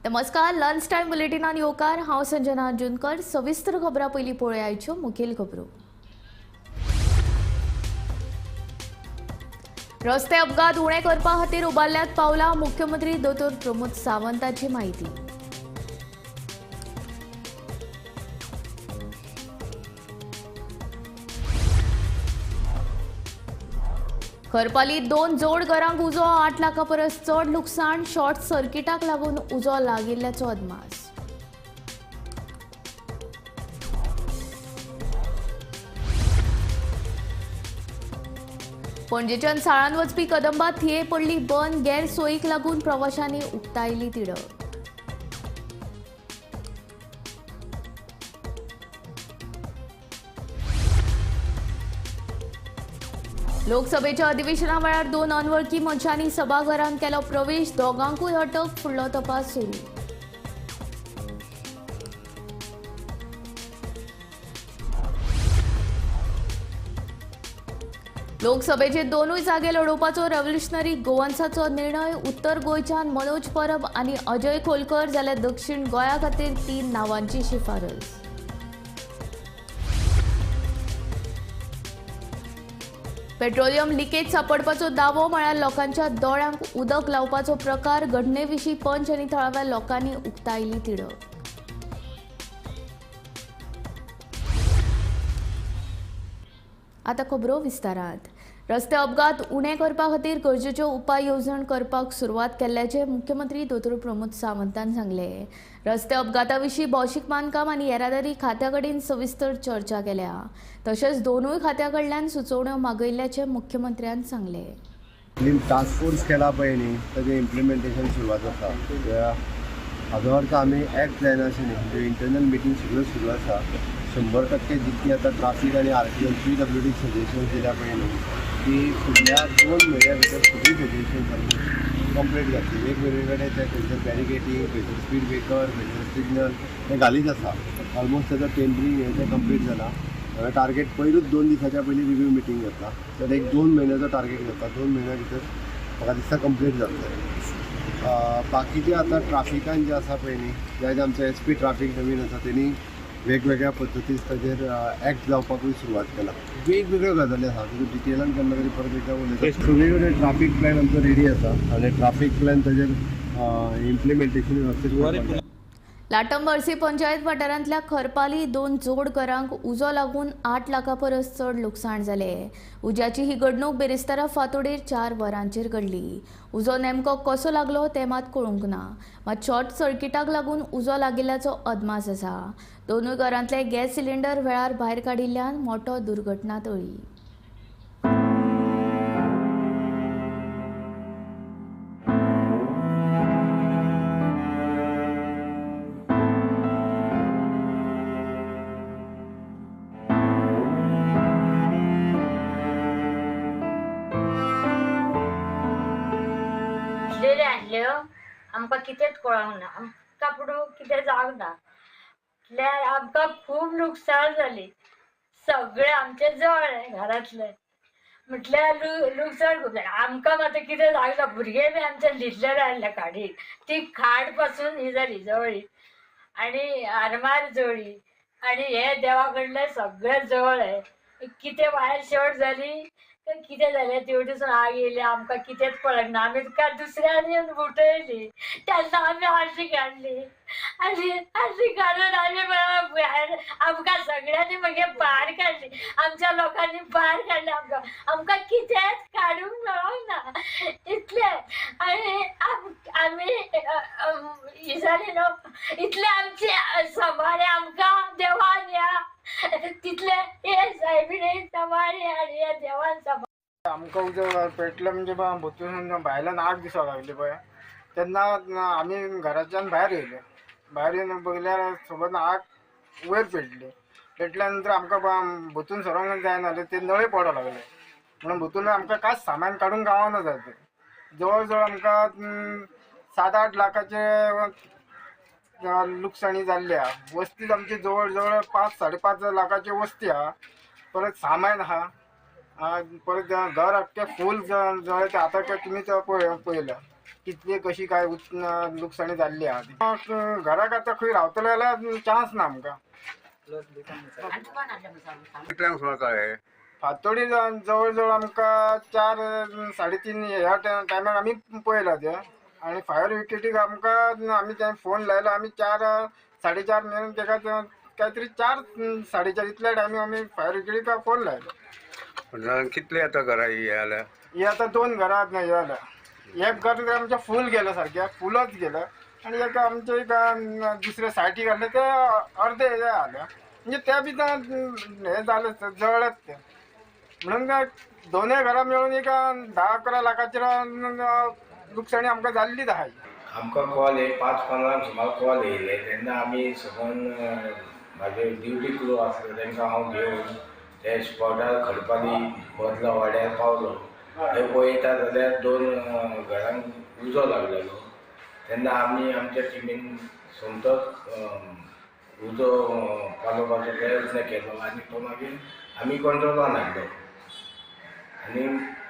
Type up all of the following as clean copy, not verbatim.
नमस्कार, lunch time बुलेटिनान येवकार हांव संजना अर्जुनकर। सविस्तर खबरां पयलीं पळोवया आयच्यो मुखेल खबरो। रस्ते अपघात उणे करपा खातीर उबारल्यात पावलां, मुख्यमंत्री दोतोर प्रमोद सावंताची माहिती। खरपालीत 2 जोड घरांक उजो, 8 लाखां परस चड लुकसाण, शॉर्ट सर्किटाक लागून उजो लागिल्ल्याचो अदमास। पणजेच्यान साळान वचपी कदंबा थिये पडली बंद, गैरसोयीक लागून प्रवाशांनी उक्तायली तिडक। लोकसभेच्या अधिवेशना वेळार 2 अनवळखी मनशांनी सभाघरांत केलो प्रवेश, दोगांकूय अटक, फुडलो तपास सुरू। लोकसभेचे 2 जागे लडोवपाचो रेव्होल्युशनरी गोवन्साचो निर्णय, उत्तर गोंयच्यान मनोज परब आनी अजय खोलकर जाल्यार दक्षिण गोंया खातीर 3 नांवांची शिफारस। पेट्रोलियम लिकेज सांपडपाचो दावो, म्हळ्यार लोकांच्या दोळ्यांक उदक लावपाचो प्रकार, घटनेविशीं पंच आनी थळाव्या लोकांनी उक्तायली तिडक। आतां खबरो विस्तारांत। रस्ते अपघात उणे करपा खातीर गरजेच्यो उपाय येवजण करपाक सुरवात केल्ल्याचे मुख्यमंत्री दोतोर प्रमोद सावंतान सांगले। रस्ते अपघाता विशीं भौशीक बांदकाम आनी येरादारी खात्या कडेन सविस्तर चर्चा केल्या। तशेंच दोनूय खात्यां कडल्यान सुचोवण्यो मागयिल्ल्याचे मुख्यमंत्र्यान सांगले। टास्क फोर्स केला पळय न्ही, ताजें इम्प्लिमेंटेशन सुरवात जाता। हाजो अर्थ आमी एक्ट जायना अशें न्ही, म्हणजे इंटरनल मिटींग सगळ्यो सुरू आसा। 100% जितकी आतां ट्राफीक आनी आरटीओ PWD सजेशन्स दिल्या पळय न्ही, ती फुडल्या 2 म्हयन्या भितर सगळीं सजेशन्स कंप्लीट जातली। वेगवेगळे कडेन ते खंयसर बॅरिकेटींग, खंयसर स्पीड ब्रेकर, खंयसर सिग्नल हें घालीत आसा। ऑलमोस्ट ताचो टेंडरींग हें तें कंप्लीट जाला। टार्गेट पयलूच 2 दिसाच्या पयलीं रिव्यू मिटींग जाता, तर एक 2 म्हयन्याचो टार्गेट जाता। 2 म्हयन्या भितर म्हाका दिसता कंप्लीट जातलें। बाकीचे आतां ट्राफिकान जे आसा पळय न्ही, जे आमचे SP ट्राफीक नवीन आसा तेणी वेगवेगळ्या पद्दतीन ताजेर एक्ट जावपाकूय सुरवात केला। वेगवेगळ्यो गजाली आसा, तुका डिटेलान केन्ना तरी परत एकदा उलयता। सगळे कडेन ट्राफीक प्लॅन आमचो रेडी आसा आनी ट्राफीक प्लॅन ताजेर इम्प्लिमेंटेशन व्यवस्थीत करपाक। लाटंबर्सी पंचायत वाठारांतल्या खरपाली 2 जोड घरांक उजो लागून 8 लाखां परस चड लुकसाण जाले। उज्याची ही घडणूक बेरेस्तारा फांतोडेर 4 वरांचेर घडली। उजो नेमको कसो लागलो तें मात कळूंक ना, मात शॉर्ट सर्किटाक लागून उजो लागिल्ल्याचो अदमास आसा। दोनूय घरांतले गॅस सिलिंडर वेळार भायर काडिल्ल्यान मोठो दुर्घटना टळ्ळी। आमकां कितेंच कळोंक ना, आमकां फुडें कितें जावंक ना, म्हटल्यार आमकां खूब लुकसाण जाली। सगळे आमचे जळ्ळे घरांतले, म्हटल्यार लुकसाण खूब जालें। आमकां मात कितें जावंक ना, भुरगे बी आमचे न्हिदलेले आसले खाडीर, ती खाट पासून ही जाली जळ्ळी आनी आरमार जळ्ळी आनी हे देवा कडले सगळे जळ्ळे। कितें वायर शॉर्ट जाली काय कितें जालें तेवटेसून आग येयली, आमकां कितेंच कळना ना। आमी दुसऱ्यांनी उठयली तेन्ना आमी आरती काडली आनी आरती काडून आमी भायर आमकां सगळ्यांनी मागीर भायर काडली, आमच्या लोकांनी भायर काडली। आमकां कितेंच काडूंक मेळोंक ना इतलें। आनी आमी ही जाली न्हू, इतलें आमची सांबाळ्ळें आमकां देवान, तितले हे सायबीणेन सांबाळ्ळें आनी हे देवान सांबाळ्ळें। आमकां उजो पेटलें म्हणजे भोंवतून भायल्यान आग दिसोंक लागली पळय, तेन्ना आमी घराच्यान भायर येयले। भायर येवन पळयल्यार सोबत आग वयर पेटली। पेटल्या नंतर आमकां भोंवतून सरोंक जायना जालें, ते नळे पडोंक लागले म्हणून भोंवतून आमकां कांयच सामान काडूंक गावना जालें। जवळ जवळ आमकां 7-8 लाखाचे लुकसाणी जाल्ल्या। वस्ती आमची जवळ जवळ 5-5.5 लाखाची वस्ती आहा, परत सामान आहा, परत घर अख्खे फूल जळते. आता काय तुम्ही तर पळयलं कितली कशी काय नुकसाणी जाल्ली आहा ती. घराक आता खंय रावतले जाल्यार चान्स ना आमकां. कितल्यांक सुमार कळ्ळें? फातोडी जवळ जवळ आमकां 4-3:30 ह्या टायमार आमी पळयला ते. आणि फायर ब्रिगेडीक आमकां आमी ते फोन लायलो. आमी 4-4:30 मेळून तेका काहीतरी 4-4:30 इतल्या टायमी आमी फायर ब्रिगेडीक फोन लायलो. कितले आता घरा हे जाल्या? ही आता 2 घरां हे जाल्या. एक घर तर आमचें फूल गेलं सारकें, फुलच गेलं. आणि एक आमच्या एक दुसऱ्या सायटीक घातले ते अर्धे हे जाले. म्हणजे त्या बी हे झालं जळत ते. म्हणून काय दोनूय घरां मेळून एक 10-11 लाखाची नुकसाणी आमकां जाल्लीच आहा. आमकां कॉल 5-15 सुमार कॉल येयले. तेन्ना आमी सगळ्यान म्हाजे ड्युटी क्रू आसले तांकां हांव घेवन ते स्पॉटार खडपाली बदला वाड्यार पावलो. थंय पळयता जाल्यार 2 घरांक उजो लागलेलो. तेन्ना आमी आमच्या टिमीन सोमतोच उजो पालोवपाचो प्रयत्न केलो आनी तो मागीर आमी कंट्रोलान हाडलो. आनी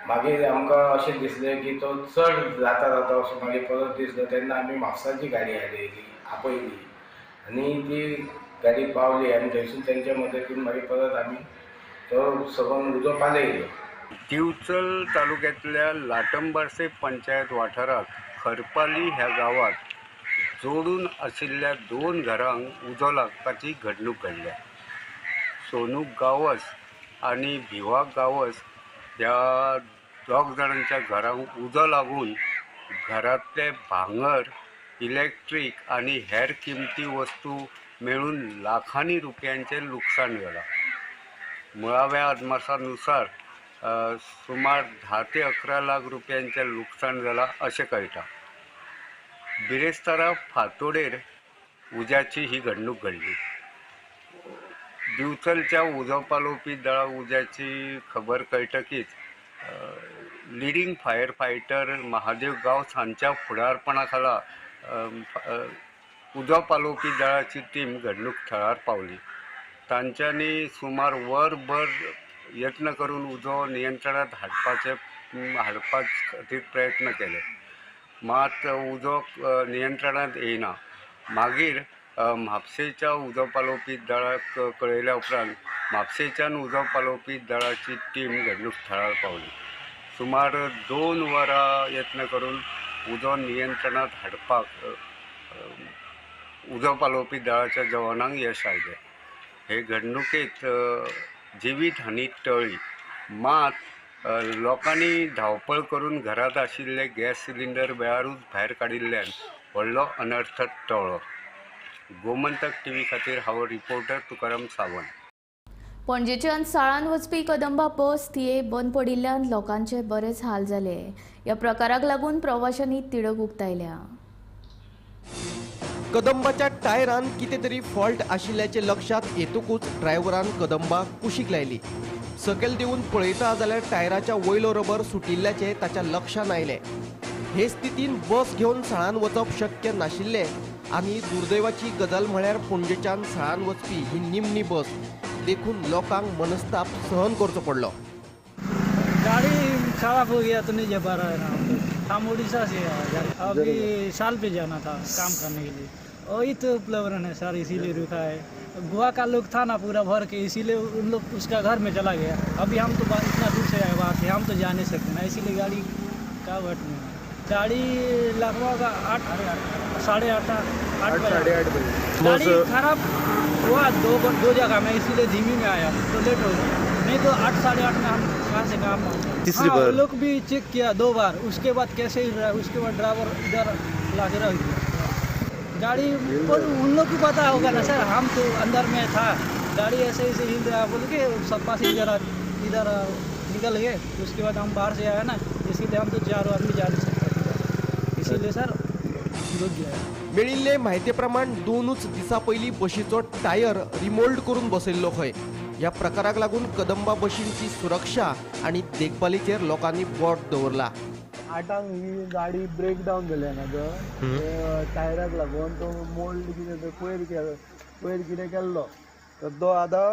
मागीर आमकां अशें दिसलें की तो चड जाता असो मागीर परत दिसलो. तेन्ना आमी म्हापसाची गाडी हाडयली आपयली आनी ती गाडी पावली आनी थंयसून तेंच्या मदतीन मागीर परत आमी तो सगळो उजो पालयलो. दिवचल तालुक्यातल्या लाटंबारसे पंचायत वाठारात खरपाली ह्या गावात जोडून आशिल्ल्या 2 घरांक उजो लागपाची घडणूक घडल्या. सोनू गावस आणि भिवा गावस ह्या 2 जाणांच्या घरांक उजो लागून घरातले भांगर, इलेक्ट्रीक आणि हेर किमती वस्तू मेळून लाखांनी रुपयांचे लुकसाण जाला. मुळाव्या अदमासानुसार सुमार 10 ते 11 लाख रुपयांचे लुकसाण जाला अशें कळटा. बिरेस्तारा फातोडेर उज्याची ही घडणूक घडली. दिवचलच्या उजो पालोवपी दळा उज्याची खबर कळटकीच leading fire fighter Mahadev Gawas हांच्या फुडारपणा खाला उजो पालोवपी दळाची टीम घडणूक थळार पावली. तांच्यांनी सुमार वरभर यत्न करून उजो नियंत्रणात हाडपा खातीर प्रयत्न केले. मात उजो नियंत्रणात येयना. मागीर म्हापशेच्या उजो पालोवपी दळाक कळयल्या उपरांत म्हापशेच्यान उजो पालोवपी दळाची टीम घडणूक थळार पावली. सुमार 2 वरां यत्न करून उजो नियंत्रणात हाडपाक उजो पालोवपी दळाच्या जवानांक यश आयलें. हे घडणुकेंत जिवीत हानी टळ्ळी. मात लोकांनी धांवपळ करून घरांत आशिल्ले गॅस सिलिंडर वेळारूच भायर काडिल्ल्यान व्हडलो अनर्थ टळ्ळो. गोमंतक टीव्ही खातीर हांव रिपोर्टर तुकाराम सावंत. पणजेच्यान साळान वचपी कदंबा बस थिये बंद पडिल्ल्यान लोकांचे बरेच हाल जाले. ह्या प्रकाराक लागून प्रवाशांनी तिडक उक्तायल्या. कदंबाच्या टायरान कितें तरी फॉल्ट आशिल्ल्याचे लक्षात येतकूच ड्रायव्हरान कदंबा कुशीक लायली. सकयल देऊन पळयता जाल्यार टायराच्या वयलो रबर सुटिल्ल्याचे ताच्या लक्षात आयले. हे स्थितीन बस घेवन साळान वचप शक्य नाशिल्ले आनी दुर्दैवाची गजाल म्हळ्यार पणजेच्यान साळान वचपी ही निमणी बस देखून लोकांक मनस्ताप सहन करचो पडलो. गाड़ी खराब हो गया तो नहीं जा पा रहा है ना. हम उड़ीसा से अभी साल पे जाना था काम करने के लिए. वही तो प्लवरन है सर, इसीलिए रुका है. गोवा का लोग था ना पूरा भर के, इसीलिए उन लोग उसका घर में चला गया. अभी हम तो इतना दूर से आए बाहर से, हम तो जा नहीं सकते ना, इसीलिए गाड़ी का वट में. गाड़ी लगभग 8-8:30 बजे गाड़ी खराब हुआ दो जगह में, इसीलिए धीमी में आया तो लेट हो गया. नहीं तो 8-8:30 में हम कहाँ से काम तीसरी बार लोग भी चेक किया 2 बार. उसके बाद कैसे हिल रहा है, उसके बाद ड्राइवर इधर ला के रख दिया गाड़ी. उन लोग को पता होगा ना सर, हम तो अंदर में था. गाड़ी ऐसे ऐसे हिल रहा है बोल के सप्पा से इधर निकल गए. उसके बाद हम बाहर से आए ना, इसीलिए हम तो 4 आदमी जा नहीं सकते, इसीलिए सर रुक गया. मेळिल्ले म्हायती प्रमाण 2च दिसा पयलीं बशीचो टायर रिमोल्ड करून बसयल्लो खंय. ह्या प्रकाराक लागून कदंबा बशींची सुरक्षा आणि देखभालीचेर लोकांनी बोट दवरला. 8 ही गाडी ब्रेक डावन जाल्या ना टायराक लागून तो मोल्ड कितें पयर कितें केल्लो तर तो आता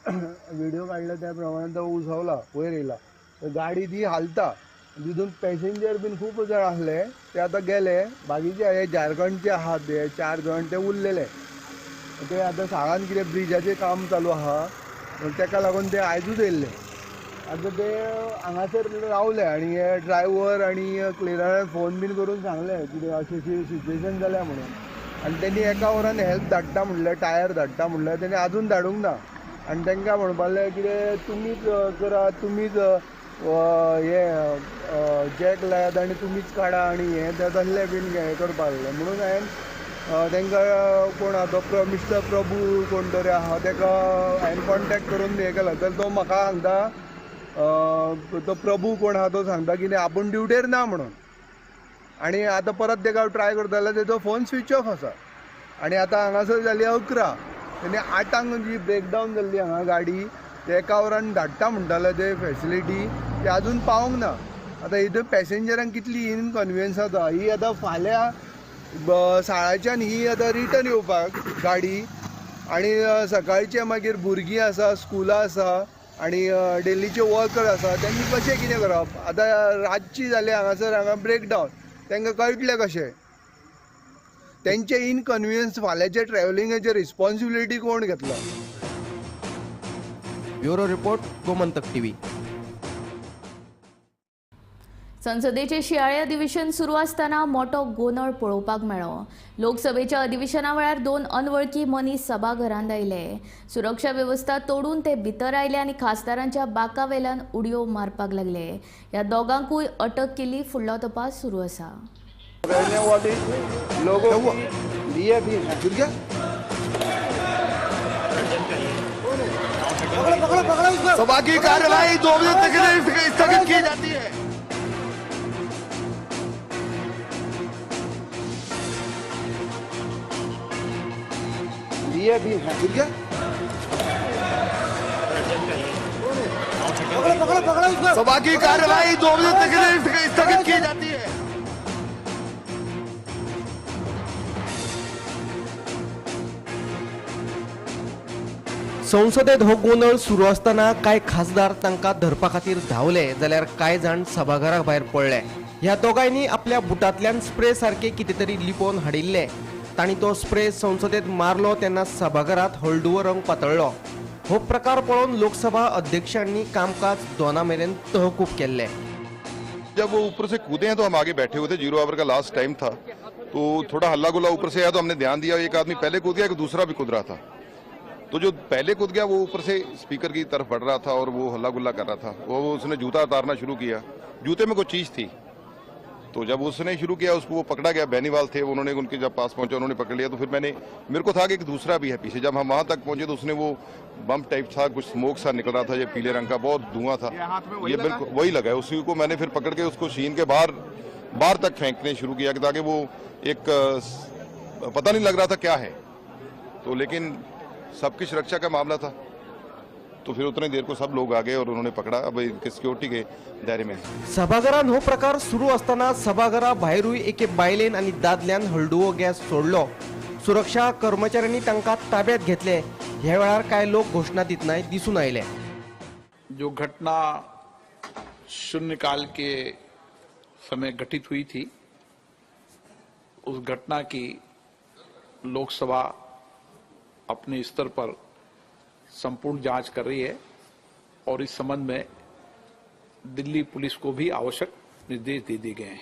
व्हिडिओ काढला त्याप्रमाणे तो उसवला वयर येयला तर गाडी ती हालता तितून पॅसेंजर बीन खूब जण आसले ते आतां गेले बाकीचे हे झारखंडचे आहात ते 4 जण ते उरलेले ते आतां सागान कितें ब्रिजाचें काम चालू आहा तेका लागून ते आयजूच येयल्ले आतां ते हांगासर रावले आनी हे ड्रायव्हर आनी क्लिनरान फोन बीन करून सांगले कितें अशी सिच्युएशन जाल्या म्हणून आनी तेणी एका वरान हेल्प धाडटा म्हणलें टायर धाडटा म्हणलें तेणी आजून धाडूंक ना आनी तांकां म्हणपालें कितें तुमीच करा तुमीच हे जॅक लायात आनी तुमीच काडा आनी हें तें तसलें बीन हें करपा लागलें म्हणून हांवें तांकां कोण आहा तो मिस्टर प्रभू कोण तरी आहा ताका हांवें कॉन्टेक्ट करून हें केलो तर तो म्हाका सांगता तो प्रभू कोण आहा तो सांगता की आपूण ड्युटेर ना म्हणून आनी आतां परत ताका ट्राय करता जाल्यार तेजो फोन स्विच ऑफ आसा आनी आतां हांगासर जाली 11 तेणी 8 जी ब्रेकडावन जाल्ली हांगा गाडी ते एका वरान धाडटा म्हणटाले ते फॅसिलिटी ती आजून पावूंक ना आतां हितून पॅसेंजरांक कितली इनकन्विनियन्स जाता ही आतां फाल्यां साळाच्यान ही आतां रिटर्न येवपाक गाडी आनी सकाळचे मागीर भुरगीं आसा स्कुलां आसा आनी डेलीचे वर्कर आसा तेंनी कशें कितें करप आतां रातची जाली हांगासर हांगा ब्रेकडावन तांकां कळटलें कशें तेंचे इनकन्विनियन्स फाल्यांचे ट्रॅव्हलिंगाची रिस्पॉन्सिबिलिटी कोण घेतलो. Bureau report Gomantak TV. संसदेचे शियाळे अधिवेशन सुरू असताना मोठो गोंधळ पळोवपाक मेळ्ळो. लोकसभेच्या अधिवेशना वेळार 2 अनवळखी मनीस सभाघरांत आयले. सुरक्षा व्यवस्था तोडून ते भितर आयले आनी खासदारांच्या बाकावेल्यान उडयो मारपाक लागले. ह्या दोगांकूय अटक केली. फुडलो तपास सुरू आसा. सभा की कार्यवाही 2 बजे तक के लिए स्थगित की जाती है. लिए भी है ठीक है. सभा की कार्यवाही 2 बजे तक के लिए स्थगित की जाती है. संसदेत हो गोंधळ सुरू असताना कांय खासदार तांकां धरपा खातीर धांवले जाल्यार कांय जाण सभाघरा भायर पडले. ह्या दोगांयनी आपल्या बुटांतल्यान स्प्रे सारखे कितें तरी लिपोवन हाडिल्ले. तांणी तो स्प्रे संसदेत मारलो तेन्ना सभाघरांत हळडुवो रंग पातळ्ळो. हो प्रकार पळोवन लोकसभा अध्यक्षांनी कामकाज 2 मेरेन तहकूब केल्लें. जब वो ऊपर से कूदे हैं तो हम आगे बैठे हुए थे. 0 ओवर का लास्ट टाइम था तो थोड़ा हल्ला गुल्ला ऊपर से आया तो हमने ध्यान दिया. एक आदमी पहले कूद गया, एक दूसरा भी कूद रहा था. तो जो पहले कूद गया वो ऊपर से स्पीकर की तरफ बढ़ रहा था और वो हल्ला गुल्ला कर रहा था. वो उसने जूता उतारना शुरू किया. जूते में कोई चीज़ थी तो जब उसने शुरू किया उसको वो पकड़ा गया. बेनीवाल थे, उन्होंने उनके जब पास पहुंचा उन्होंने पकड़ लिया. तो फिर मेरे को था कि एक दूसरा भी है पीछे. जब हम वहां तक पहुंचे तो उसने वो बम टाइप था, कुछ स्मोक सा निकल रहा था, ये पीले रंग का बहुत धुआं था. ये बिल्कुल वही लगा है. उसी को मैंने फिर पकड़ के उसको शीन के बाहर तक फेंकने शुरू किया ताकि वो एक पता नहीं लग रहा था क्या है. तो लेकिन सबकी सुरक्षा का मामला था तो फिर उतने देर को सब लोग आ गए और उन्होंने पकड़ा. अब सिक्योरिटी के दायरे में. सभाघरांत हो प्रकार सुरू असताना सभाघरा भायरूय एके बायलेन आनी दादल्यान हळडुवो गॅस सोडलो. सुरक्षा कर्मचाऱ्यांनी तांकां ताब्यात घेतले. ह्या वेळार कांय लोक घोषणा दितनाय दिसून आयले. जो घटना शून्यकाल के समय घटित हुई थी उस घटना की लोकसभा अपने स्तर पर संपूर्ण जांच कर रही है और इस संबंध में दिल्ली पुलिस को भी आवश्यक निर्देश दे दिए गए हैं.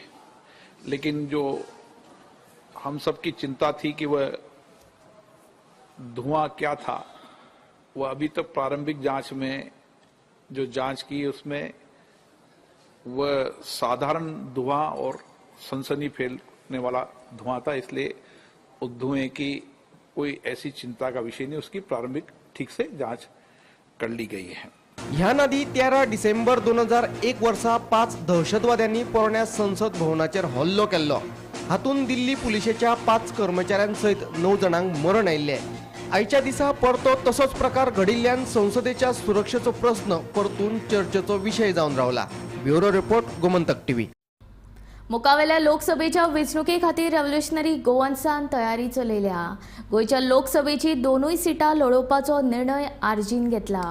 लेकिन जो हम सबकी चिंता थी कि वह धुआं क्या था, वह अभी तक प्रारंभिक जांच में जो जांच की उसमें वह साधारण धुआं और सनसनी फैलने वाला धुआं था. इसलिए उस धुएं की कोई ऐसी चिंता का विषय नहीं. उसकी प्रारंभिक ठीक से जांच कर ली गई है. ह्या नादी 13 डिसेंबर 2001 वर्सा 5 दहशतवाद्यांनी पोरण्या संसद भवनाचेर हल्लो केल्लो. हातून दिल्ली पुलिशेच्या 5 कर्मचाऱ्यांसयत 9 जणांक मरण आयिल्ले. आयच्या दिसा परतो तसोच प्रकार घडिल्ल्यान संसदेच्या सुरक्षेचो प्रश्न परतून चर्चेचो विशय जावन रावला. Bureau report Gomantak TV. मुखावेल्या लोकसभेच्या वेंचणुके खातीर रेव्होल्युशनरी गोवन्सान तयारी चलयल्या. गोंयच्या लोकसभेची दोनूय सिटां लढोवपाचो निर्णय आर्जीन घेतला.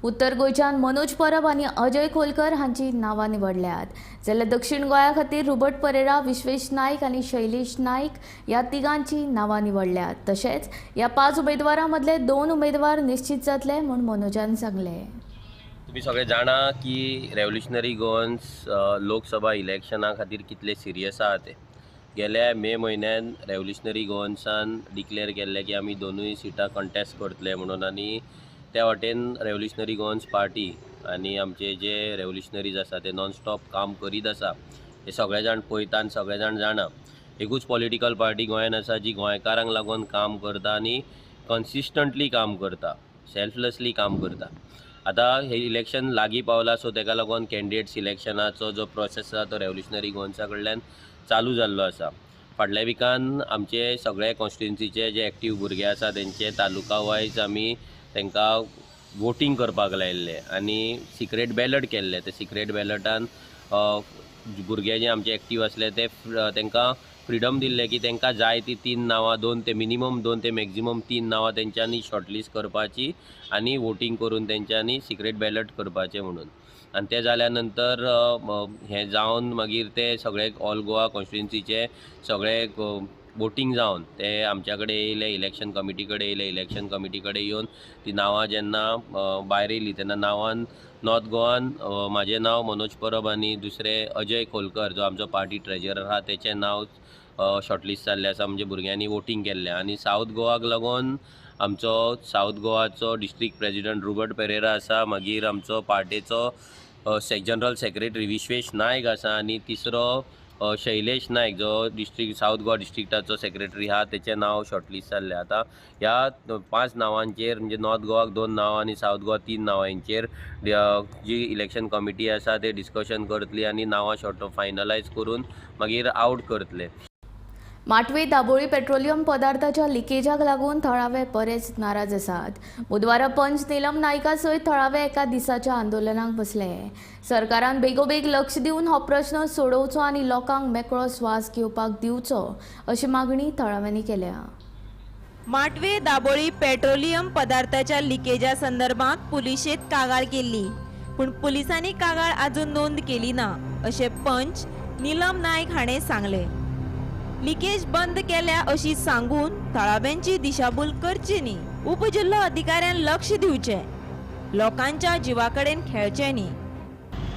उत्तर गोंयच्यान मनोज परब आनी अजय खोलकर हांची नांवां निवडल्यात. जाल्यार दक्षिण गोंया खातीर रुबट परेरा, विश्वेश नायक आनी शैलेश नायक ह्या तिगांची नांवां निवडल्यात. तशेंच ह्या 5 उमेदवारां मदले 2 उमेदवार निश्चित जातले म्हूण मनोजान सांगलें. तुम्ही सगळे जाणा की रेव्होल्युशनरी गोवन्स लोकसभा इलेक्शना खातीर कितले सिरियस आहा ते. गेल्या मे म्हयन्यान रेव्होल्युशनरी गोवन्सान डिक्लेअर केल्लें की आमी दोनूय सिटां कंटेस्ट करतले म्हणून, आनी त्या वाटेन रेव्होल्युशनरी गोवन्स पार्टी आनी आमचे जे रेव्होल्युशनरीज आसा ते नॉन स्टॉप काम करीत आसा. हे सगळे जाण पळयता आनी सगळे जाण जाणा. एकूच पॉलिटिकल पार्टी गोंयान आसा जी गोंयकारांक लागून काम करता आनी कन्सिस्टंटली काम करता, सेल्फलेसली काम करता. आतां हे इलेक्शन लागीं पावला, सो ताका लागून कॅन्डिडेट सिलेक्शनाचो जो प्रोसेस आसा तो रेव्होल्युशनरी गोवन्सा कडल्यान चालू जाल्लो आसा. फाटल्या विकान आमचे सगळे कॉन्स्टिट्युन्सीचे जे एक्टीव भुरगे आसा तेंचे तालुका वायज आमी तांकां वोटींग करपाक लायिल्ले आनी सिक्रेट बॅलट केल्ले. ते सिक्रेट बॅलटान भुरगे जे आमचे एक्टीव आसले ते तांकां फ्रिडम दिल्ले की तांकां जाय ती 3 नांवां, 2 ते मिनिमम 2 ते मॅक्झिमम 3 नांवां तेंच्यांनी शॉर्टलिस्ट करपाची आनी वोटींग करून तेंच्यांनी सिक्रेट बॅलट करपाचें म्हणून. आनी ते जाल्या नंतर हें जावन मागीर ते सगळे ऑल गोवा कॉन्स्टिट्युन्सीचे सगळे वोटींग जावन ते आमच्या कडेन येयले, इलेक्शन कमिटी कडेन येयले. इलेक्शन कमिटी कडेन येवन ती नांवां जेन्ना भायर येयली तेन्ना नांवान नॉर्थ गोवान म्हाजें नांव मनोज परब आनी दुसरे अजय खोलकर जो आमचो पार्टी ट्रेजरर आहा तेचें नांव शॉर्टलिस्ट जाल्लें आसा, म्हणजे भुरग्यांनी वोटींग केल्लें. आनी सावथ गोवाक लागून आमचो सावथ गोवाचो डिस्ट्रिक्ट प्रेजिडंट रुबट पेरेरा आसा, मागीर आमचो पार्टीचो जनरल सेक्रेटरी विश्वेश नायक आसा आनी तिसरो शैलेश नायक जो सावथ गोवा डिस्ट्रिक्टाचो सेक्रेटरी आहा तेचें नांव शॉर्टलिस्ट जाल्लें. आतां ह्या 5 नांवांचेर म्हणजे नॉर्थ गोवाक 2 नांवां आनी सावथ गोवा 3 नांवांचेर जी इलेक्शन कमिटी आसा ते डिस्कशन करतली आनी नांवां फायनलायज करून मागीर आउट करतले. माटवे दाबोळी पेट्रोलियम पदार्थाच्या लिकेजाक लागून थळावे बरेच नाराज आसात. बुधवारा पंच नीलम नायका सयत थळावे एका दिसाच्या आंदोलनाक बसले. सरकारान बेगोबेग लक्ष दिवन हो प्रश्न सोडोवचो आनी लोकांक मेकळो स्वास घेवपाक दिवचो अशी मागणी थळाव्यांनी केल्या. माटवे दाबोळी पेट्रोलियम पदार्थाच्या लिकेजा संदर्भात पुलिशेत कागाळ केली, पूण पुलिसांनी कागाळ अजून नोंद केली ना अशें पंच नीलम नायक हाणें सांगले. लिकेज बंद केल्या अशी सांगून थळाव्यांची दिशाभूल करची न्ही, उपजिल्लो अधिकाऱ्यान लक्ष दिवचें, लोकांच्या जिवाकडेन खेळचें न्ही.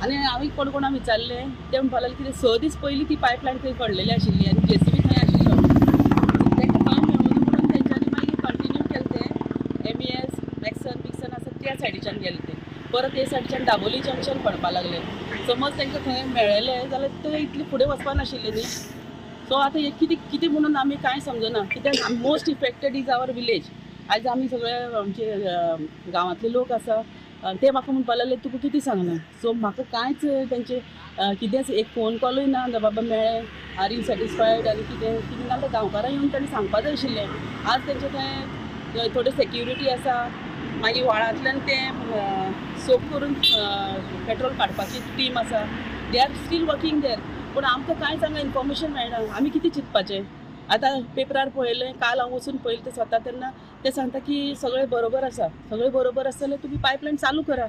आनी हांवें कोण विचारलें ते म्हणपाक लागले कितें 6 दीस पयलीं ती पायपलायन थंय पडलेली आशिल्ली आनी JCB थंय आशिल्लो. तांकां काम मेळून म्हणून तेंच्यांनी मागीर कंटिन्यू केलें तें MES मॅक्सन आसा त्या सायडीच्यान गेले ते परत हे सायडीच्यान दाबोली जंक्शन पडपाक लागले. समज तांकां थंय मेळ्ळेलें जाल्यार ते इतले फुडें वचपा नाशिल्ले न्ही. सो आतां हे कितें म्हणून आमी कांय समजना. कित्याक most affected is our village. आयज आमी सगळे आमचे गांवांतले लोक आसा ते म्हाका म्हणपाक लागले तुका कितें सांगना. सो म्हाका कांयच तेंचे कितेंच एक फोन कॉलूय ना बाबा मेळ्ळें आर यू सॅटिस्फायड आनी कितें नाल्यार गांवकारां येवन तांणी सांगपाक जाय आशिल्लें. आज तेंचे थंय थोडे सेक्युरिटी आसा, मागीर व्हाळांतल्यान ते सोप करून पेट्रोल काडपाची टीम आसा, दे आर स्टील वर्कींग देर. पूण आमकां कांयच हांगा इन्फॉर्मेशन मेळना. आमी कितें चिंतपाचें. आतां पेपरार पळयलें, काल हांव वचून पळयलें तें स्वता तेन्ना ते सांगता की सगळें बरोबर आसा. सगळें बरोबर आसा जाल्यार तुमी पायपलायन चालू करा.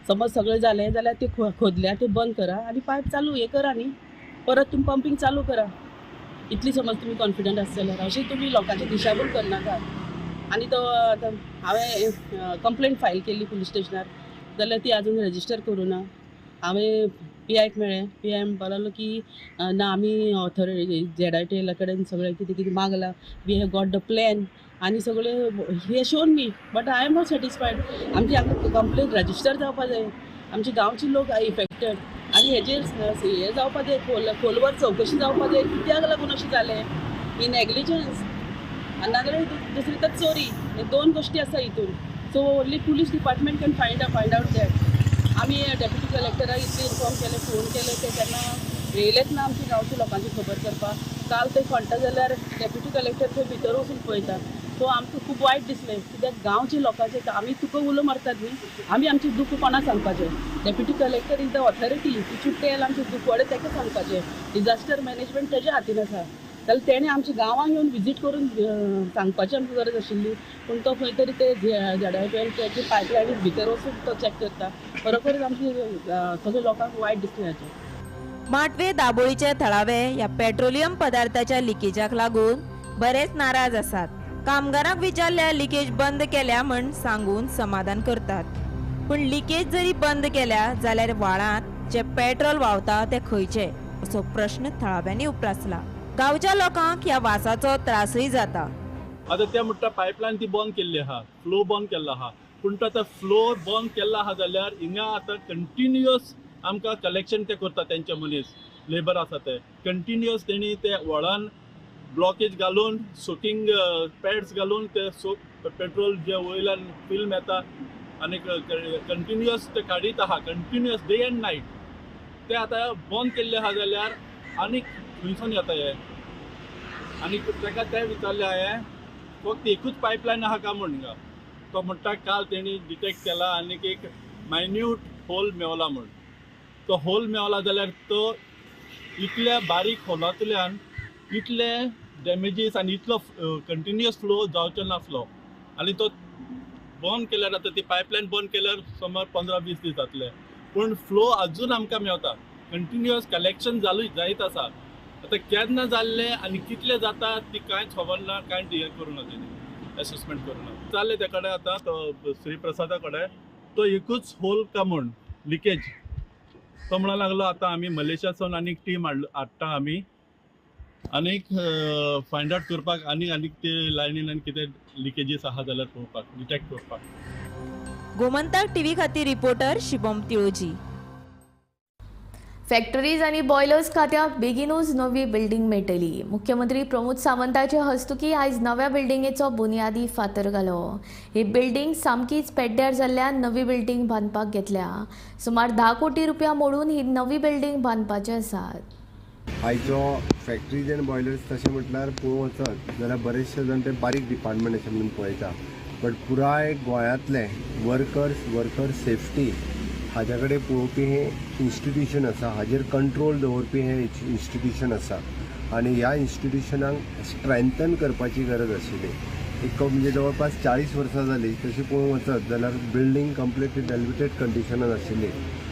समज सगळें जालें जाल्यार ते खोदल्या ते बंद करा आनी पायप चालू हे करा न्ही. परत तुमी पंपींग चालू करा. इतली समज तुमी कॉन्फिडंट आसा जाल्यार अशें तुमी लोकांची दिशाभूल करनाका. आनी तो आतां हांवें कंप्लेंट फायल केल्ली पुलीस स्टेशनार जाल्यार ती आजून रजिस्टर करूं ना. हांवें PIक मेळ्ळें. PI म्हणपाक लागलो की ना आमी ZITL कडेन सगळें कितें कितें मागलां, we have got the plan आनी सगळें हे शोन मी, but I am not satisfied. आमची हांगा कंप्लेंट रजिस्टर जावपाक जाय. आमचे गांवचे लोक इफेक्टेड आनी हेजेर हे जावपाक जाय, खोलवर चवकशी जावपाक जाय कित्याक लागून अशें जालें. ही नॅग्लिजन्स आनी नाजाल्यार दुसरी तर चोरी. हे 2 गोश्टी आसा हितून. So only police department can find out that. आमी डेप्युटी कलेक्टराक इतले इन्फॉर्म केले, फोन केले, ते केन्ना येयलेच ना आमच्या गांवच्या लोकांची खबर करपाक. काल ते खणटा जाल्यार डेप्युटी कलेक्टर थंय भितर वचून पळयता. सो आमकां खूब वायट दिसलें कित्याक गांवच्या लोकांचें आमी तुका उलो मारतात न्ही आमी आमचें दुख्ख कोणाक सांगपाचें deputy collector is the authority ती चुट्टेल आमचें दुख्ख व्हडें ताका सांगपाचें डिजास्टर मॅनेजमेंट तेज्या हातीन आसा जाल्यार तेणें आमच्या गांवांत येवन विजीट करून सांगपाची आमकां गरज आशिल्ली पूण तो खंय तरी ते झेडायपेन त्याची पायपलायनीक भितर वचून तो चॅक करता खरोखरच आमचे सगळ्या लोकांक वायट दिसलें हाचें माटवे दाबोळीचे थळावे ह्या पेट्रोलियम पदार्थाच्या लिकेजाक लागून बरेच नाराज आसात. कामगारांक विचारल्यार लिकेज बंद केल्या म्हण सांगून समाधान करतात. पूण लिकेज जरी बंद केल्या जाल्यार व्हाळांत जे पेट्रोल व्हांवता ते खंयचे असो प्रश्न थळाव्यांनी उपरासला. गांवच्या लोकांक ह्या वासाचो त्रासय जाता. आता त्या म्हणटा पायपलायन ती बंद केल्ली आहा, फ्लो बंद केल्लो आहा, पूण तो आतां फ्लो बंद केल्लो आहा जाल्यार हिंगा आतां कंटिन्युअस आमकां कलेक्शन ते करता तेंचे मनीस लेबर आसा ते कंटिन्युअस तेणी ते व्हळान ब्लॉकेज घालून सोकिंग पॅड्स घालून ते पेट्रोल जे वयल्यान फिल्म येता आनी कंटिन्युअस ते काडीत आहा कंटिन्युअस डे एंड नायट ते आतां बंद केल्ले आहा जाल्यार आनी खंयसून येता हे आनी ताका ते विचारले हांवें फक्त एकूच पायपलायन आहा काय म्हण हिंगा तो म्हणटा काल तेणी डिटेक्ट केला आनीक एक मायन्यूट होल मेवला म्हण तो होल मेवला जाल्यार तो इतल्या बारीक होलांतल्यान इतले डॅमेजीस आनी इतलो कंटिन्युअस फ्लो जावचो नासलो आनी तो बंद केल्यार आतां ती पायपलायन बंद केल्यार समर 15-20 दीस जातले पूण फ्लो अजून आमकां मेवता कंटिन्युअस कलेक्शन जायत आसा आतां केन्ना जाल्लें आनी कितले जाता ती कांयच खबर ना कांयच हें करूना तेणी असेसमेंट करूना जाल्ले ते कडेन आतां तो श्री प्रसादा कडेन तो एकूच होल का म्हूण लिकेज तो म्हणूंक लागलो आतां आमी मलेशियासून आनीक टीम हाडटा आमी आनीक फायंड आवट करपाक आनीक ते लायनीन आनी कितें लिकेजीस आहा जाल्यार पळोवपाक डिटेक्ट करपाक. गोमंतक टीव्ही खातीर रिपोर्टर शिवम तिळोजी. फॅक्टरीज आणि बॉयलर्स खात्याक बेगीनूच नवी बिल्डिंग मेळटली. मुख्यमंत्री प्रमोद सावंताचे हस्तुकी आयज नव्या बिल्डिंगेचो बुनयादी फातर घालो. ही बिल्डिंग सामकीच पेड्ड्यार जाल्ल्यान नवी बिल्डिंग बांदपाक घेतल्या. सुमार 10 कोटी रुपया मोडून ही नवी बिल्डिंग बांदपाचे आसात. आयचो फॅक्टरीज एंड बॉयलर्स तशें म्हटल्यार पळोवंक वचत जाल्यार बरेचशे जाण ते बारीक डिपार्टमेंट अशें म्हणून पळयता बट पुराय गोंयांतले वर्कर सेफ्टी हाज्या कडेन पळोवपी हें इन्स्टिट्यूशन आसा हाजेर कंट्रोल दवरपी हें इन्स्टिट्यूशन आसा आनी ह्या इन्स्टिट्यूशनाक स्ट्रेंथन करपाची गरज आशिल्ली. एक म्हणजे जवळपास 40 वर्सां जालीं तशी पळोवंक वचत जाल्यार बिल्डींग कंप्लिटली डेल्युटेड कंडिशनान आशिल्ली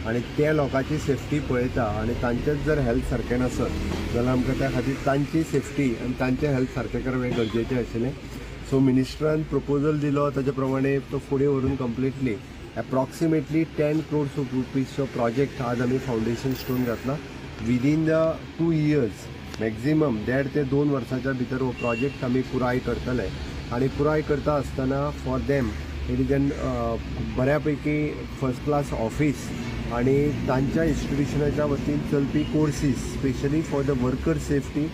आनी त्या लोकांची सेफ्टी पळयता आनी तांचेच जर हेल्थ सारकें नासत जाल्यार आमकां त्या खातीर तांची सेफ्टी आनी तांचें हेल्थ सारकें करप हें गरजेचें आशिल्लें. सो मिनिस्टरान प्रपोजल दिलो ताचे प्रमाणे तो फुडें व्हरून कंप्लिटली एप्रॉक्सिमेटली 10 crores of रुपीजचो प्रोजेक्ट आज आमी फावंडेशन स्टोन घातला. विदीन द 2 years मॅक्झिमम 1.5 ते 2 वर्सांच्या भितर हो प्रोजेक्ट आमी पुराय करतले आनी पुराय करता आसतना for them it is an बऱ्या पैकी फर्स्ट क्लास ऑफिस आनी तांच्या इन्स्टिट्यूशनाच्या वतीन चलपी courses specially for the worker safety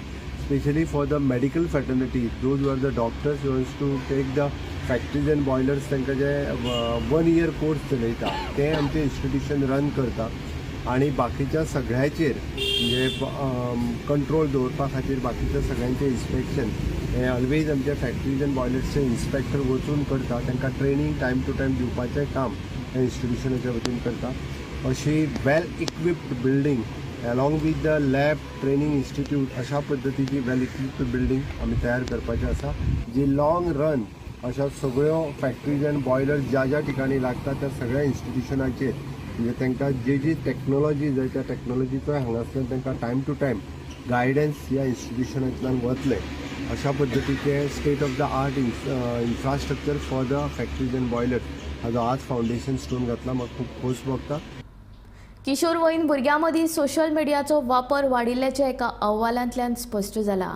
specially for the medical fraternity those are the doctors wants to take the factories and boilers तांकां जे 1 year कोर्स चलयता ते आमचें इन्स्टिट्यूशन रन करता आनी बाकीच्या सगळ्याचेर म्हणजे कंट्रोल दवरपा खातीर बाकीच्या सगळ्यांचें इन्स्पेक्शन हें ऑलवेज आमच्या फॅक्टरीज एंड बॉयलर्सचे इन्स्पेक्टर वचून करता तांकां ट्रेनींग टायम टू टायम दिवपाचें काम ह्या इन्स्टिट्यूशनाच्या वतीन करता. अशी well equipped building along with the lab training institute अशा पद्दतीची वेल इक्विप्ड बिल्डींग आमी तयार करपाचें आसा जी लाँग रन अशा सगळ्यो फॅक्टरीज एंड बॉयलर्स ज्या ज्या ठिकाणी लागता त्या सगळ्या इन्स्टिट्यूशनाचेर म्हणजे तांकां जी टॅक्नोलॉजी जाय त्या टॅक्नोलॉजीचो हांगासल्यान तांकां टायम टू टायम गायडन्स ह्या इन्स्टिट्यूशनांतल्यान वतले अशा पद्दतीचे state of the art infrastructure for the factories and boilers हाजो आज फावंडेशन स्टोन घातला. म्हाका खूब खोस भोगता. किशोरवयीन भुरग्यां मदीं सोशल मिडियाचो वापर वाडिल्ल्याचें एका अहवालांतल्यान स्पश्ट जालां.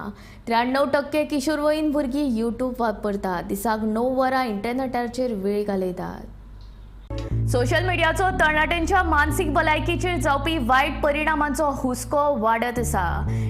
93% किशोरवयीन भुरगीं यूट्यूब वापरतात. दिसाक 9 वरां इंटरनेटाचेर वेळ घालयतात. सोशल मिडियाचो तरणाट्यांच्या मानसीक भलायकेचेर जावपी वायट परिणामांचो हुस्को वाडत आसा.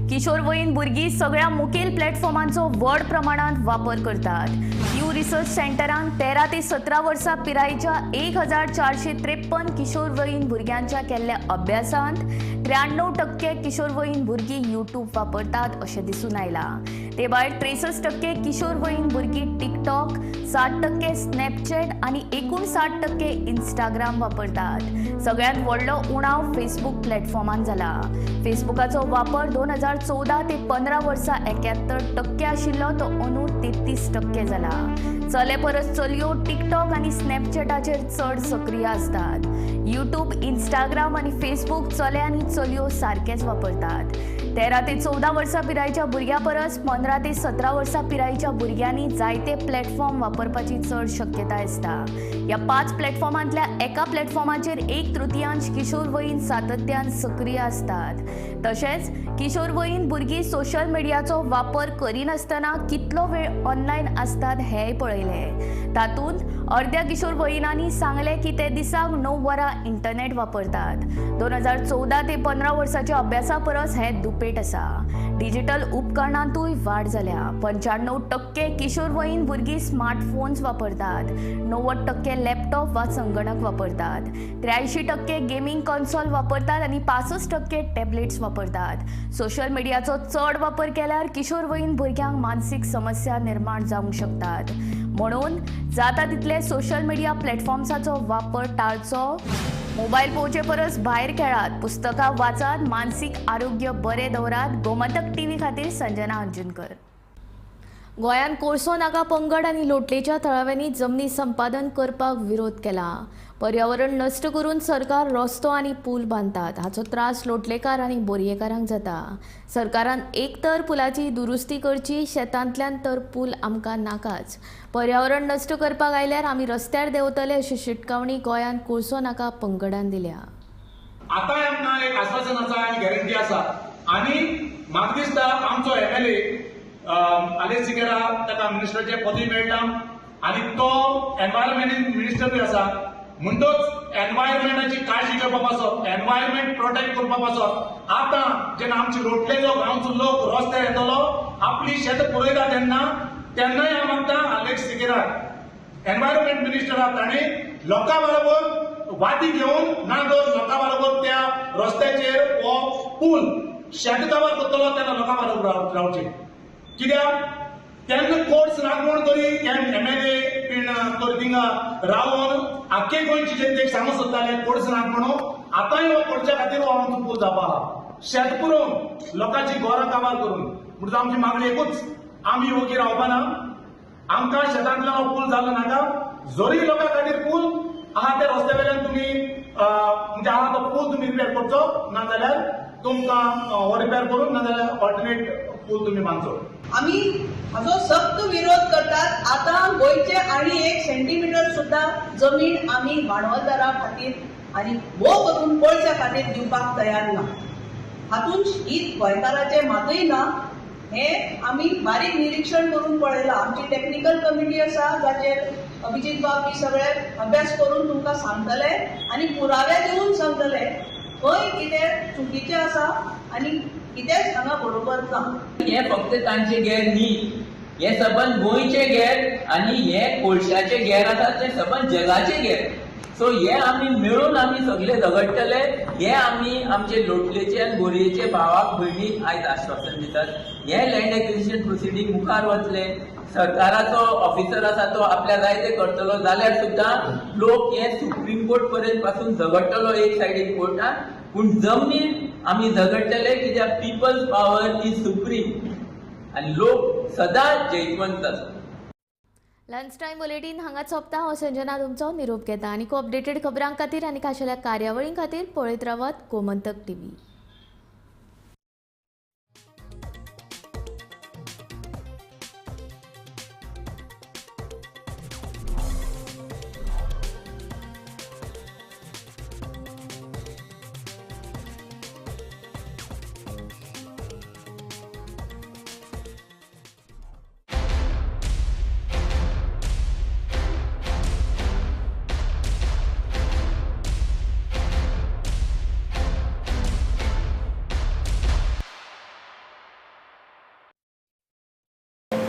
किशोरवयीन भुरगीं सगळ्या मुखेल प्लॅटफॉर्मांचो व्हड प्रमाणांत वापर करतात. न्यू रिसर्च सेंटरान 13 ते 17 वर्सां पिरायेच्या 1453 किशोरवयीन भुरग्यांच्या केल्ल्या अभ्यासांत 93% किशोरवयीन भुरगीं यूट्यूब वापरतात अशें दिसून आयलां. ते भायर 63% किशोरवयीन भुरगीं टिकटॉक, 60% स्नॅपचॅट आनी 59% इंस्टाग्राम वापरतात. सगळ्यांत व्हडलो उणाव फेसबुक प्लॅटफॉर्मान जाला. फेसबुकाचो वापर 2014 ते 15 वर्सां 71% आशिल्लो तो अंदू 33% जाला. चले परस चलयो टिकटॉक आनी स्नॅपचॅटाचेर चड सक्रिय आसतात. यूट्यूब, इंस्टाग्राम आनी फेसबुक चले आनी चलयो सारकेच वापरतात. 13 ते 14 वर्सां पिरायेच्या भुरग्यां परस 15 ते 17 वर्सां पिरायेच्या भुरग्यांनी जायते प्लॅटफॉर्म वापरपाची चड शक्यताय आसता. ह्या 5 प्लॅटफॉर्मांतल्या एका प्लॅटफॉर्माचेर 1/3 किशोरवयीन सातत्यान सक्रिय आसतात. तशेंच किशोरवयीन भुरगीं सोशल मिडियाचो वापर करिनासतना कितलो वेळ ऑनलायन आसतात हेंय पळयलें. तातूंत अर्द्या किशोरवयीनांनी सांगलें की ते दिसाक 9 वरां इंटरनेट वापरतात. 2014 ते 15 वर्साच्या अभ्यासा परस हें दुपेट आसा. डिजिटल उपकरणांतूय वाड जाल्या. 95% किशोरवयीन भुरगीं स्मार्टफोन्स वापरतात. 90% लॅपटॉप वा संगणक वापरतात. 83% गेमिंग कन्सोल वापरतात आनी 65% टॅबलेट्स वापरतात. सोशल मिडियाचो चड वापर केल्यार किशोरवयीन भुरग्यांक मानसीक समस्या निर्माण जावंक शकतात. म्हणून जाता तितले सोशल मिडिया प्लॅटफॉर्म्साचो वापर टाळचो. मोबायल पळोवचे परस भायर खेळात, पुस्तकां वाचात, मानसीक आरोग्य बरें दवरात. गोमंतक टीव्ही खातीर संजना अंजुनकर. गोंयांत कोळसो नाका पंगड आनी लोटलेच्या थळाव्यांनी जमनी संपादन करपाक विरोध केला. पर्यावरण नश्ट करून सरकार रस्तो आनी पूल बांदतात. हाचो त्रास लोटलेकार आनी बोरयेकारांक जाता. सरकारान एक तर पुलाची दुरुस्ती करची, शेतांतल्यान तर पूल आमकां नाकाच. पर्यावरण नश्ट करपाक आयल्यार आमी रस्त्यार देंवतले अशी शिटकावणी गोंयांत कोळसो नाका पंगडान दिल्या. आता आमकां एक आश्वासन आसा आनी गॅरंटी आसा आनी म्हाका दिसता आमचो MLA आलेख सिकेरा ताका मिनिस्टरचें पदवी मेळटा आनी तो एनवायरमेंट मिनिस्टरूय आसा. म्हणटच एनवायरमेंटाची काळजी घेवपा पासत, एनवायरमेंट प्रोटेक्ट करपा पासत आतां जेन्ना आमचे लोटलेचो गांवचो लोक रस्त्यार येतलो आपली शेत पुरयता तेन्नाय हांव मागता आलेख सिकेराक एनवायरमेंट मिनिस्टराक ताणें लोकां बरोबर वादी घेवन ना तर लोकां बरोबर त्या रस्त्याचेर हो पूल शेत कवर करतलो तेन्ना लोकां बरोबर रावचें. कित्याक तेन्ना कोर्स लागवण करी MLA बीन तर थिंगा रावन आख्खे गोंयची जनतेक सांगूंक सोदताले कोर्स नाक म्हणून आतांय हो कोर्च्या खातीर हो आमचो पूल जावपा आहा. शेत पुरोवन लोकांची घरां काबार करून म्हणून आमची मागणी एकूच आमी ओगी रावपा ना. आमकां शेतांतल्यान हो पूल जाल्लो नाका. जरी लोकां खातीर पूल आहा त्या रस्त्या वयल्यान तुमी म्हणजे आहा तो पूल तुमी रिपेर करचो नाजाल्यार तुमकां हो रिपेर करून नाजाल्यार ऑल्टरनेट पूल तुमी बांदचो. आम्ही हाचो सक्त विरोध करतात. आता गोयचे आणि 1 सेंटीमीटर सुद्धा जमीन आम्ही भांडवलदारा खातीर आणि भोव करून पळच्या खातीर दिवपाक तयार ना. हातून हीत गोंयकाराचे मातूय ना. हे आम्ही बारीक निरीक्षण करून पळयला. आमची टेक्निकल कमिटी आसा जाचेर अभिजीत बाब सगळे अभ्यास करून तुमकां सांगतले आणि पुरावे दिवन सांगतले खंय कितें चुकीचें आसा आनी कितेंच हांगा बरोबर ना. हे फक्त तांचे घेर न्ही, हे सबंद गोंयचे घेर आनी हे कोळशाचे घेर आसा ते सबंद जगाचे घेर. सो हे आमी मेळून आमी सगळे झगडटले. हे आमी आमचे लोटलेचे आनी बोरयेचे भावाक भयणीक आयज आश्वासन दितात. हे लँड एक्विजिशन प्रोसिडींग मुखार वतले. सरकाराचो ऑफिसर आसा तो आपल्या जाय ते करतलो जाल्यार सुद्दां लोक हे सुप्रीम कोर्ट पर्यंत पासून झगडटलो एक सायडीन कोर्टान. पूण जमनीन आमी झगडटले कित्याक पिपल्स पावर इज सुप्रीम आनी लोक सदांच जैतवंत आसता. लंच टायम बुलेटीन हांगा सोंपता. हांव संजना तुमचो निरोप घेता आनी अपडेटेड खबरां खातीर आनी खाशेल्या कार्यावळीं खातीर पळयत रावात गोमंतक टीव्ही.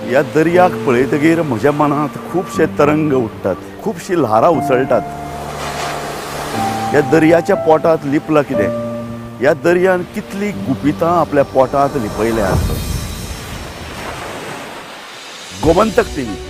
ह्या दर्याक पळयतकीर म्हज्या मनांत खुबशे तरंग उठतात, खुबशीं ल्हारां उसळटात. ह्या दर्याच्या पोटांत लिपलां कितें? ह्या दर्यान कितलीं गुपितां आपल्या पोटांत लिपयल्यात. गोमंतक टीव्ही